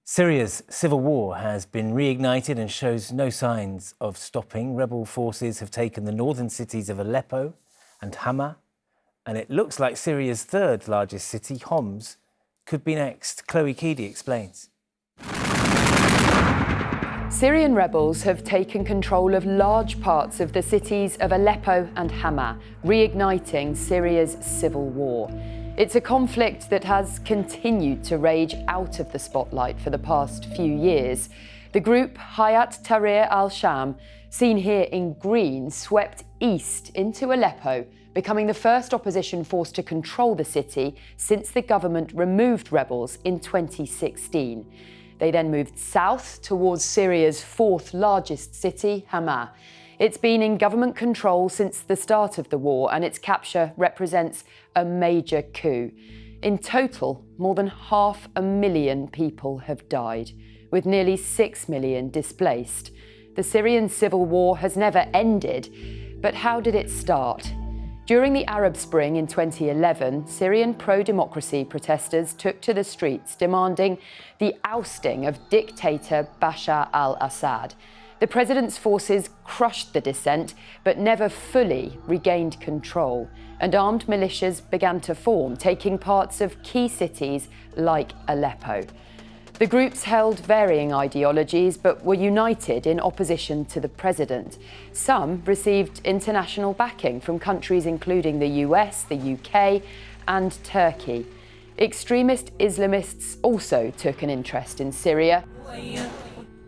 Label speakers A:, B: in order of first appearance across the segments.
A: Syria's civil war has been reignited and shows no signs of stopping. Rebel forces have taken the northern cities of Aleppo and Hama, and it looks like Syria's third largest city, Homs, could be next. Chloe Keedy explains.
B: Syrian rebels have taken control of large parts of the cities of Aleppo and Hama, reigniting Syria's civil war. It's a conflict that has continued to rage out of the spotlight for the past few years. The group Hayat Tahrir al-Sham, seen here in green, swept east into Aleppo, becoming the first opposition force to control the city since the government removed rebels in 2016. They then moved south towards Syria's fourth largest city, Hama. It's been in government control since the start of the war, and its capture represents a major coup. In total, more than 500,000 people have died, with nearly 6 million displaced. The Syrian civil war has never ended, but how did it start? During the Arab Spring in 2011, Syrian pro-democracy protesters took to the streets demanding the ousting of dictator Bashar al-Assad. The president's forces crushed the dissent, but never fully regained control, and armed militias began to form, taking parts of key cities like Aleppo. The groups held varying ideologies, but were united in opposition to the president. Some received international backing from countries including the US, the UK, and Turkey. Extremist Islamists also took an interest in Syria.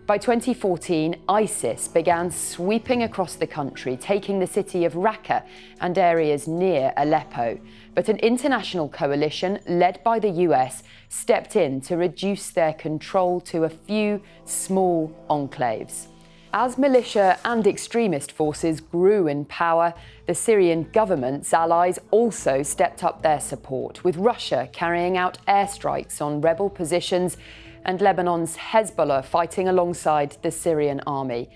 B: By 2014, ISIS began sweeping across the country, taking the city of Raqqa and areas near Aleppo. But an international coalition led by the US stepped in to reduce their control to a few small enclaves. As militia and extremist forces grew in power, the Syrian government's allies also stepped up their support, with Russia carrying out airstrikes on rebel positions and Lebanon's Hezbollah fighting alongside the Syrian army.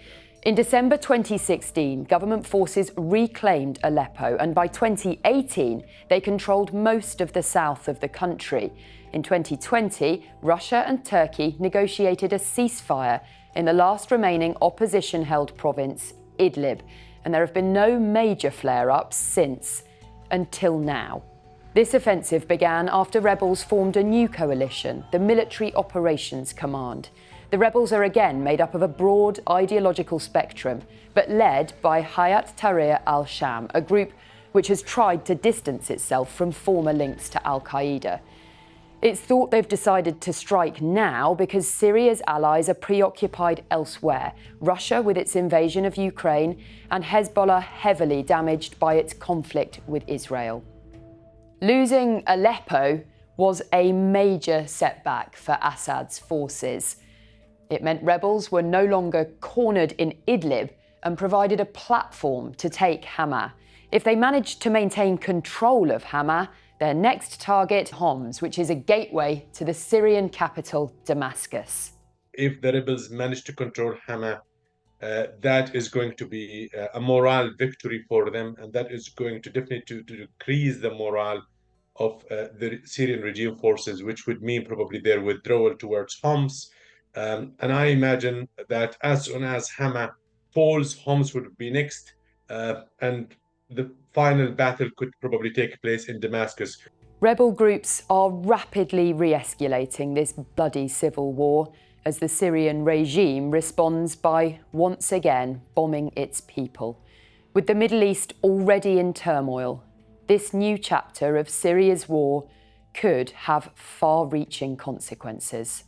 B: In December 2016, government forces reclaimed Aleppo, and by 2018, they controlled most of the south of the country. In 2020, Russia and Turkey negotiated a ceasefire in the last remaining opposition-held province, Idlib, and there have been no major flare-ups since, until now. This offensive began after rebels formed a new coalition, the Military Operations Command. The rebels are again made up of a broad ideological spectrum, but led by Hayat Tahrir al-Sham, a group which has tried to distance itself from former links to al-Qaeda. It's thought they've decided to strike now because Syria's allies are preoccupied elsewhere, Russia with its invasion of Ukraine, and Hezbollah heavily damaged by its conflict with Israel. Losing Aleppo was a major setback for Assad's forces. It meant rebels were no longer cornered in Idlib and provided a platform to take Hama. If they managed to maintain control of Hama, their next target, Homs, which is a gateway to the Syrian capital, Damascus.
C: If the rebels manage to control Hama, that is going to be a moral victory for them, and that is going to definitely to decrease the morale of the Syrian regime forces, which would mean probably their withdrawal towards Homs. And I imagine that as soon as Hama falls, Homs would be next, and the final battle could probably take place in Damascus.
B: Rebel groups are rapidly re-escalating this bloody civil war as the Syrian regime responds by once again bombing its people. With the Middle East already in turmoil, this new chapter of Syria's war could have far-reaching consequences.